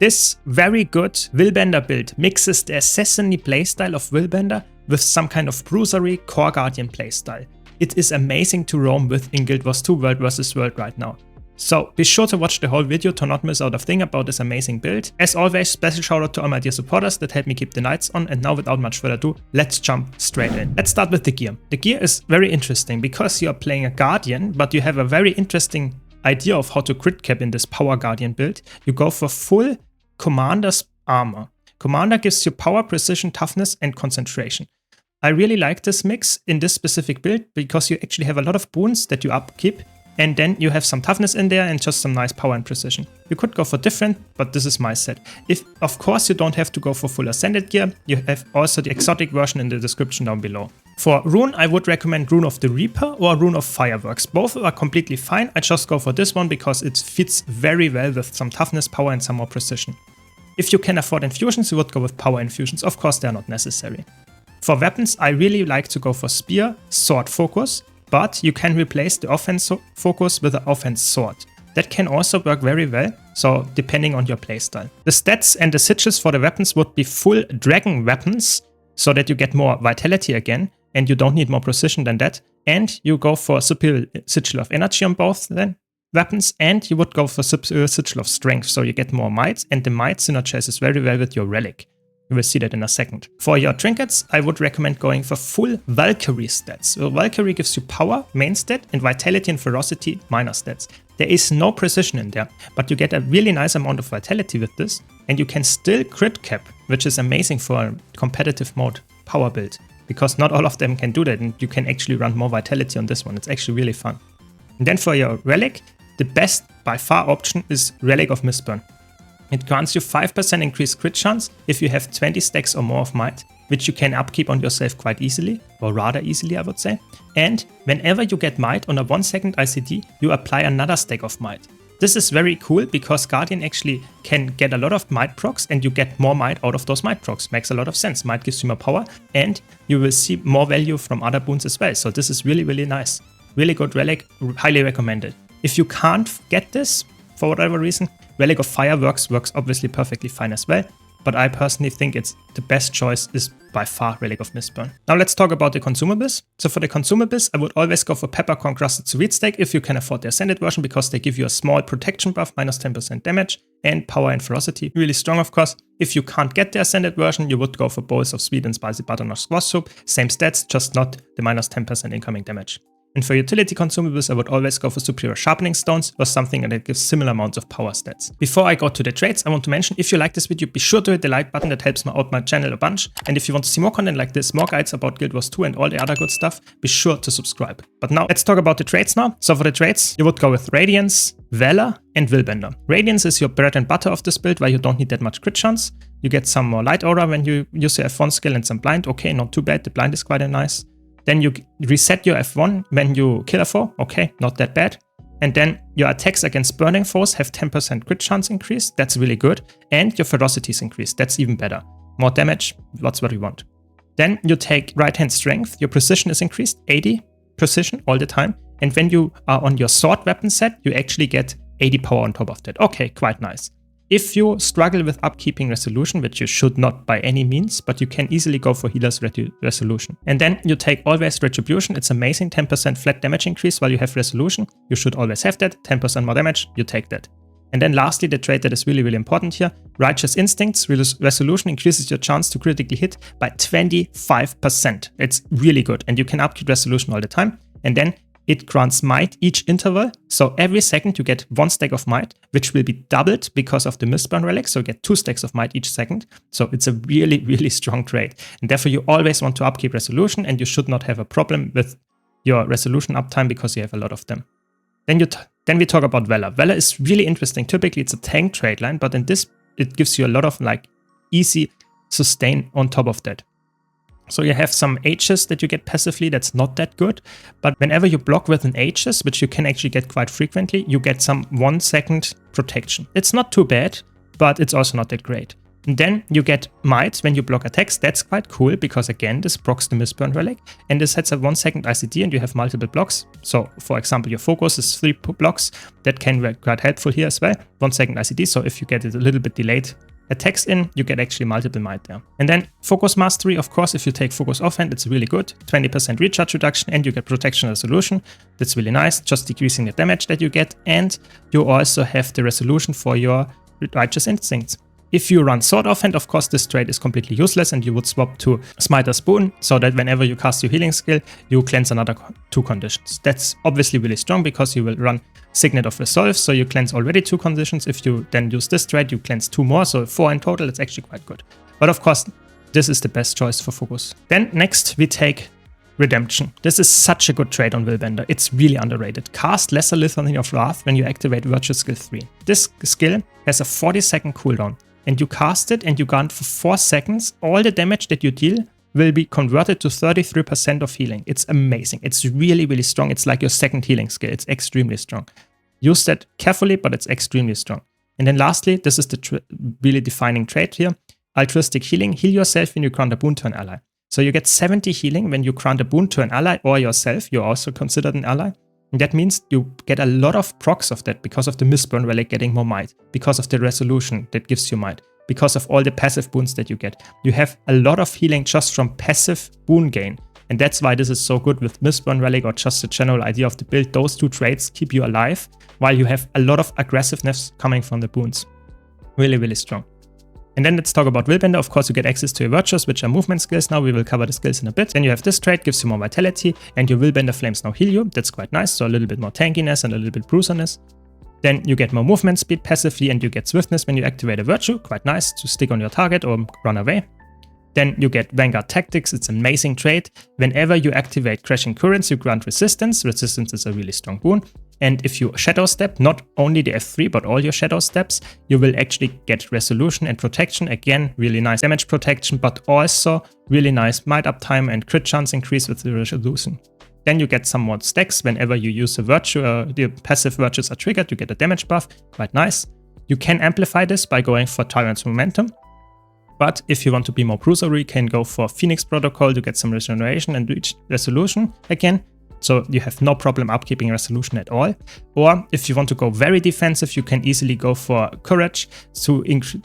This very good Willbender build mixes the assassin-y playstyle of Willbender with some kind of Bruisery core guardian playstyle. It is amazing to roam with in Guild Wars 2 World vs. World right now. So be sure to watch the whole video to not miss out a thing about this amazing build. As always, special shout out to all my dear supporters that help me keep the lights on, and now without much further ado, let's jump straight in. Let's start with the gear. The gear is very interesting because you are playing a guardian, but you have a very interesting idea of how to crit cap in this power guardian build. You go for full commander's armor. Commander gives you power, precision, toughness and concentration. I really like this mix in this specific build because you actually have a lot of boons that you upkeep, and then you have some toughness in there and just some nice power and precision. You could go for different, but this is my set. Of course, you don't have to go for full ascended gear. You have also the exotic version in the description down below. For rune, I would recommend Rune of the Reaper or Rune of Fireworks. Both are completely fine. I just go for this one because it fits very well with some toughness, power and some more precision. If you can afford infusions, you would go with power infusions. Of course, they are not necessary. For weapons, I really like to go for spear, sword focus, but you can replace the offense focus with the offense sword. That can also work very well, so depending on your playstyle. The stats and the sigils for the weapons would be full dragon weapons, so that you get more vitality again, and you don't need more precision than that. And you go for superior sigil of energy on both then weapons, and you would go for superior sigil of strength, so you get more might, and the might synergizes very well with your relic. You will see that in a second. For your trinkets, I would recommend going for full Valkyrie stats. So Valkyrie gives you power, main stat, and vitality and ferocity, minor stats. There is no precision in there, but you get a really nice amount of vitality with this, and you can still crit cap, which is amazing for a competitive mode power build, because not all of them can do that, and you can actually run more vitality on this one. It's actually really fun. And then for your relic, the best by far option is Relic of Mistburn. It grants you 5% increased crit chance if you have 20 stacks or more of might, which you can upkeep on yourself quite easily, or rather easily I would say. And whenever you get might on a 1 second ICD, you apply another stack of might. This is very cool because Guardian actually can get a lot of might procs and you get more might out of those might procs. Makes a lot of sense. Might gives you more power and you will see more value from other boons as well. So this is really, really nice. Really good relic, highly recommended. If you can't get this for whatever reason, Relic of Fireworks works obviously perfectly fine as well, but I personally think it's the best choice is by far Relic of Mistburn. Now let's talk about the consumables. So for the consumables, I would always go for Peppercorn Crusted Sweet Steak if you can afford the Ascended version, because they give you a small protection buff, minus 10% damage, and power and ferocity. Really strong, of course. If you can't get the Ascended version, you would go for Bowls of Sweet and Spicy Butternut Squash Soup. Same stats, just not the minus 10% incoming damage. And for utility consumables, I would always go for Superior Sharpening Stones or something that gives similar amounts of power stats. Before I go to the trades, I want to mention, if you like this video, be sure to hit the like button. That helps me out my channel a bunch. And if you want to see more content like this, more guides about Guild Wars 2 and all the other good stuff, be sure to subscribe. But now let's talk about the trades now. So for the trades, you would go with Radiance, Valor and Willbender. Radiance is your bread and butter of this build, where you don't need that much crit chance. You get some more light aura when you use your F1 skill and some blind. Okay, not too bad. The blind is quite nice. Then you reset your F1 when you kill a foe. Okay, not that bad. And then your attacks against burning foes have 10% crit chance increase. That's really good. And your ferocity is increased. That's even better. More damage, that's what you want. Then you take right hand strength. Your precision is increased, 80 precision all the time. And when you are on your sword weapon set, you actually get 80 power on top of that. Okay, quite nice. If you struggle with upkeeping resolution, which you should not by any means, but you can easily go for healer's resolution. And then you take always retribution. It's amazing, 10% flat damage increase while you have resolution. You should always have that, 10% more damage, you take that. And then lastly, the trait that is really, really important here, righteous instincts. Resolution increases your chance to critically hit by 25%. It's really good. And you can upkeep resolution all the time. And then it grants might each interval, so every second you get 1 stack of might, which will be doubled because of the Mistburn relic, so you get 2 stacks of might each second. So it's a really, really strong trade. And therefore you always want to upkeep resolution, and you should not have a problem with your resolution uptime because you have a lot of them. Then we talk about Valor. Valor is really interesting. Typically it's a tank trade line, but in this it gives you a lot of like easy sustain on top of that. So you have some H's that you get passively, that's not that good. But whenever you block with an H's, which you can actually get quite frequently, you get some 1 second protection. It's not too bad, but it's also not that great. And then you get might when you block attacks. That's quite cool because again, this procs the Mistburn Relic and this sets a 1 second ICD and you have multiple blocks. So for example, your focus is 3 blocks. That can be quite helpful here as well. 1 second ICD. So if you get it a little bit delayed attacks in, you get actually multiple might there. And then focus mastery, of course, if you take focus offhand, it's really good. 20% recharge reduction and you get protection resolution. That's really nice, just decreasing the damage that you get. And you also have the resolution for your righteous instincts. If you run sword offhand, of course, this trait is completely useless and you would swap to Smiter's Boon so that whenever you cast your healing skill, you cleanse another 2 conditions. That's obviously really strong because you will run Signet of Resolve, so you cleanse already 2 conditions. If you then use this trait, you cleanse 2 more, so 4 in total. It's actually quite good. But of course, this is the best choice for focus. Then next we take Redemption. This is such a good trait on Willbender. It's really underrated. Cast Lesser Litany of Wrath when you activate Virtue Skill 3. This skill has a 40-second cooldown. And you cast it and you grant for 4 seconds, all the damage that you deal will be converted to 33% of healing. It's amazing. It's really, really strong. It's like your second healing skill. It's extremely strong. Use that carefully, but it's extremely strong. And then lastly, this is the really defining trait here. Altruistic healing. Heal yourself when you grant a boon to an ally. So you get 70 healing when you grant a boon to an ally or yourself. You're also considered an ally. And that means you get a lot of procs of that because of the Mistburn Relic getting more might, because of the resolution that gives you might, because of all the passive boons that you get. You have a lot of healing just from passive boon gain. And that's why this is so good with Mistburn Relic or just the general idea of the build. Those 2 traits keep you alive while you have a lot of aggressiveness coming from the boons. Really, really strong. And then let's talk about Willbender. Of course, you get access to your virtues, which are movement skills now. We will cover the skills in a bit. Then you have this trait, gives you more vitality, and your Willbender flames now heal you. That's quite nice. So a little bit more tankiness and a little bit bruiserness. Then you get more movement speed passively, and you get swiftness when you activate a virtue. Quite nice to stick on your target or run away. Then you get Vanguard Tactics. It's an amazing trait. Whenever you activate Crashing Currents, you grant resistance. Resistance is a really strong boon. And if you Shadow Step, not only the F3, but all your Shadow Steps, you will actually get Resolution and Protection. Again, really nice damage protection, but also really nice might uptime and crit chance increase with the Resolution. Then you get some more stacks. Whenever you use a virtue, the passive virtues are triggered, you get a damage buff. Quite nice. You can amplify this by going for Tyrant's Momentum. But if you want to be more Bruiser, you can go for Phoenix Protocol to get some regeneration and reach Resolution again. So you have no problem upkeeping Resolution at all. Or if you want to go very defensive, you can easily go for Courage to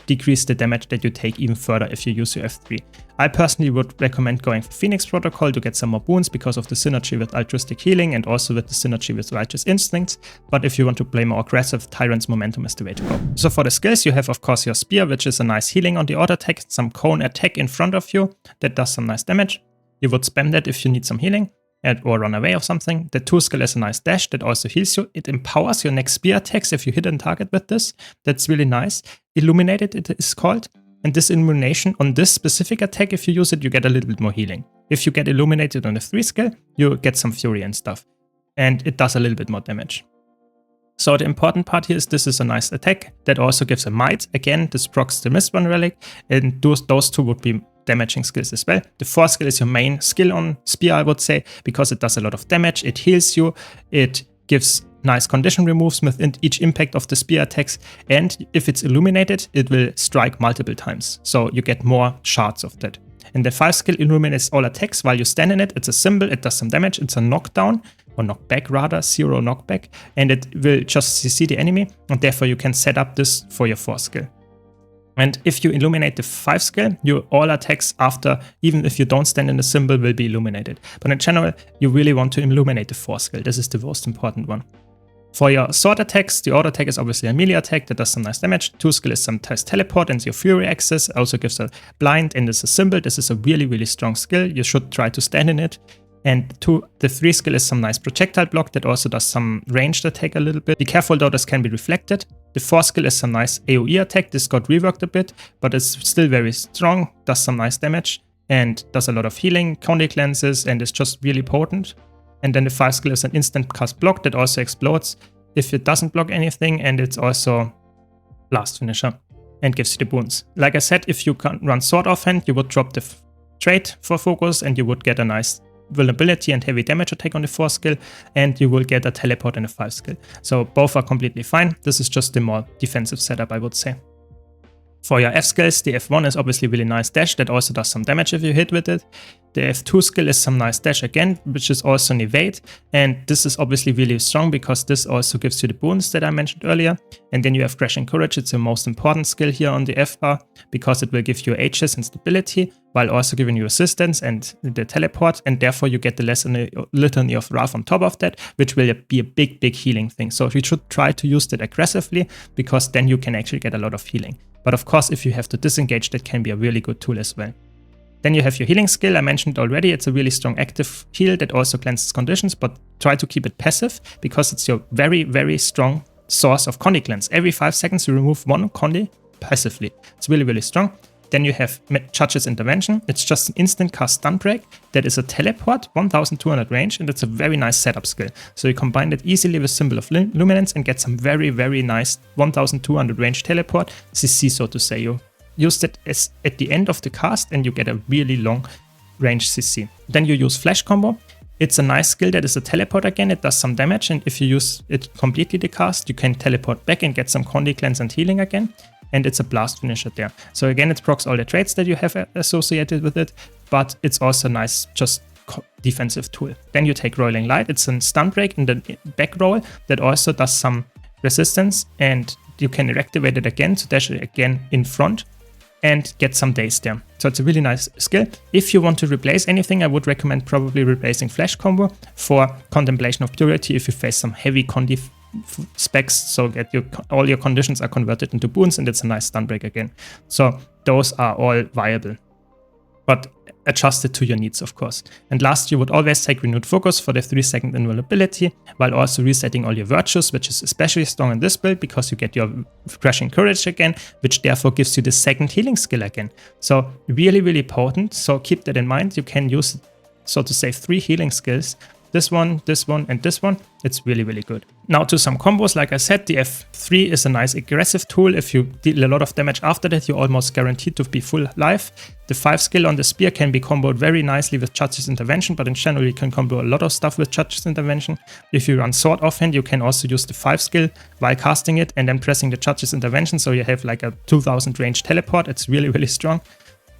decrease the damage that you take even further if you use your F3. I personally would recommend going for Phoenix Protocol to get some more boons because of the synergy with Altruistic Healing and also with the synergy with Righteous Instincts. But if you want to play more aggressive, Tyrant's Momentum is the way to go. So for the skills, you have of course your Spear, which is a nice healing on the auto attack, some cone attack in front of you that does some nice damage. You would spam that if you need some healing or run away or something. The 2 skill is a nice dash that also heals you. It empowers your next spear attacks if you hit a target with this. That's really nice. Illuminated it is called. And this illumination on this specific attack, if you use it, you get a little bit more healing. If you get illuminated on the 3 skill, you get some fury and stuff. And it does a little bit more damage. So the important part here is this is a nice attack that also gives a might. Again, this procs the Mistburn Relic. And those 2 would be damaging skills as well. The 4 skill is your main skill on Spear, I would say, because it does a lot of damage. It heals you. It gives nice condition removes within each impact of the spear attacks. And if it's illuminated, it will strike multiple times. So you get more shards of that. And the 5 skill illuminates all attacks while you stand in it. It's a symbol. It does some damage. It's a knockdown. Or knockback rather, 0 knockback. And it will just CC the enemy. And therefore you can set up this for your 4 skill. And if you illuminate the 5 skill, your all attacks after, even if you don't stand in the symbol, will be illuminated. But in general, you really want to illuminate the 4 skill. This is the most important one. For your sword attacks, the auto attack is obviously a melee attack that does some nice damage. 2 skill is sometimes teleport and your fury access. Also gives a blind and it's a symbol. This is a really, really strong skill. You should try to stand in it. And the 3 skill is some nice projectile block that also does some ranged attack a little bit. Be careful though, this can be reflected. The 4 skill is some nice AoE attack. This got reworked a bit, but it's still very strong, does some nice damage, and does a lot of healing, counter cleanses, and is just really potent. And then the 5 skill is an instant cast block that also explodes if it doesn't block anything, and it's also blast finisher and gives you the boons. Like I said, if you can run sword offhand, you would drop the trait for focus and you would get a nice vulnerability and heavy damage attack on the 4 skill, and you will get a teleport in the 5 skill. So both are completely fine. This is just the more defensive setup, I would say. For your F skills, the F1 is obviously really nice dash that also does some damage if you hit with it. The F2 skill is some nice dash again, which is also an evade. And this is obviously really strong because this also gives you the boons that I mentioned earlier. And then you have Crashing Courage. It's the most important skill here on the F bar because it will give you H's and stability while also giving you assistance and the teleport. And therefore you get the Litany of Wrath on top of that, which will be a big healing thing. So you should try to use that aggressively because then you can actually get a lot of healing. But of course, if you have to disengage, that can be a really good tool as well. Then you have your healing skill. I mentioned already, it's a really strong active heal that also cleanses conditions, but try to keep it passive because it's your very strong source of Condi cleanse. Every 5 seconds you remove 1 Condi passively. It's really strong. Then you have Judge's Intervention. It's just an instant cast stun break that is a teleport, 1200 range, and it's a very nice setup skill. So you combine it easily with Symbol of Luminance and get some very nice 1200 range teleport CC, so to say. You use it as at the end of the cast and you get a really long range CC. Then you use Flash Combo. It's a nice skill that is a teleport again. It does some damage, and if you use it completely the cast, you can teleport back and get some Condi cleanse and healing again. And it's a blast finisher there. So again, it procs all the traits that you have associated with it, but it's also nice just defensive tool. Then you take Roiling Light. It's a stun break in the back roll that also does some resistance, and you can reactivate it again to dash it again in front and get some days there. So it's a really nice skill. If you want to replace anything, I would recommend probably replacing Flash Combo for Contemplation of Purity if you face some heavy Condi specs, so that all your conditions are converted into boons, and it's a nice stun break again. So those are all viable, but adjusted to your needs, of course. And last, you would always take Renewed Focus for the 3-second invulnerability, while also resetting all your virtues, which is especially strong in this build because you get your Crashing Courage again, which therefore gives you the second healing skill again. So really potent. So keep that in mind. You can use, so to say, 3 healing skills. This one, and this one. It's really good. Now to some combos. Like I said, the F3 is a nice aggressive tool. If you deal a lot of damage after that, you're almost guaranteed to be full life. The 5 skill on the spear can be comboed very nicely with Judge's Intervention, but in general you can combo a lot of stuff with Judge's Intervention. If you run Sword offhand, you can also use the 5 skill while casting it and then pressing the Judge's Intervention, so you have like a 2000 range teleport. It's really strong.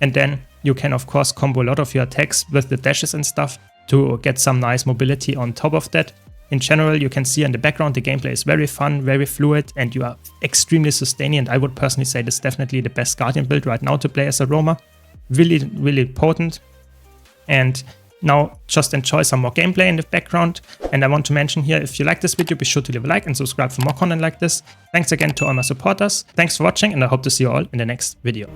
And then you can of course combo a lot of your attacks with the dashes and stuff to get some nice mobility on top of that. In general, you can see in the background, the gameplay is very fun, very fluid, and you are extremely sustaining. And I would personally say this is definitely the best Guardian build right now to play as a roamer. Really potent. And now just enjoy some more gameplay in the background. And I want to mention here, if you like this video, be sure to leave a like and subscribe for more content like this. Thanks again to all my supporters. Thanks for watching, and I hope to see you all in the next video.